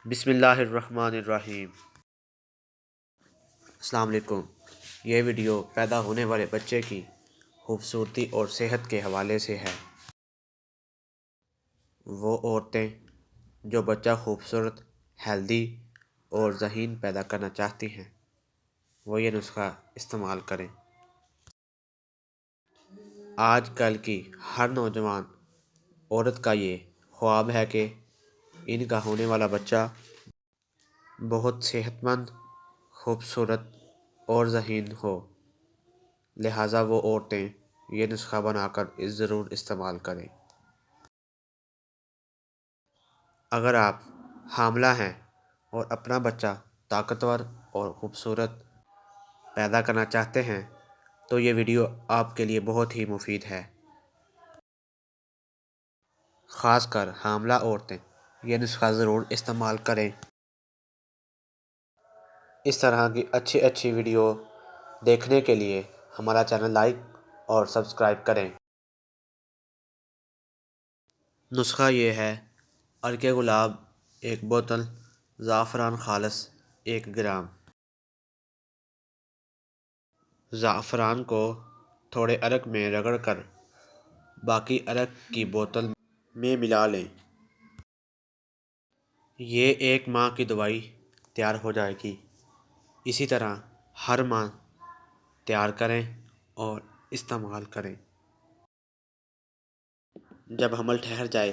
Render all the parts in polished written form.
بسم اللہ الرحمن الرحیم۔ السلام علیکم۔ یہ ویڈیو پیدا ہونے والے بچے کی خوبصورتی اور صحت کے حوالے سے ہے۔ وہ عورتیں جو بچہ خوبصورت، ہیلدی اور ذہین پیدا کرنا چاہتی ہیں وہ یہ نسخہ استعمال کریں۔ آج کل کی ہر نوجوان عورت کا یہ خواب ہے کہ ان کا ہونے والا بچہ بہت صحت مند، خوبصورت اور ذہین ہو، لہٰذا وہ عورتیں یہ نسخہ بنا کر ضرور استعمال کریں۔ اگر آپ حاملہ ہیں اور اپنا بچہ طاقتور اور خوبصورت پیدا کرنا چاہتے ہیں تو یہ ویڈیو آپ کے لیے بہت ہی مفید ہے۔ خاص کر حاملہ عورتیں یہ نسخہ ضرور استعمال کریں۔ اس طرح کی اچھی ویڈیو دیکھنے کے لیے ہمارا چینل لائک اور سبسکرائب کریں۔ نسخہ یہ ہے: عرق گلاب 1 بوتل، زعفران خالص 1 گرام۔ زعفران کو تھوڑے عرق میں رگڑ کر باقی عرق کی بوتل میں ملا لیں۔ یہ 1 ماہ کی دوائی تیار ہو جائے گی۔ اسی طرح ہر ماہ تیار کریں اور استعمال کریں۔ جب حمل ٹھہر جائے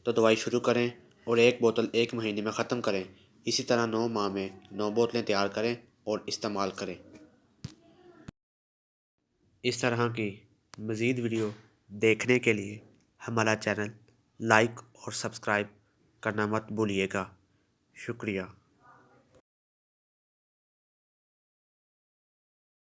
تو دوائی شروع کریں اور 1 بوتل 1 مہینے میں ختم کریں۔ اسی طرح 9 ماہ میں 9 بوتلیں تیار کریں اور استعمال کریں۔ اس طرح کی مزید ویڈیو دیکھنے کے لیے ہمارا چینل لائک اور سبسکرائب کرنا مت بھولیے گا۔ شکریہ۔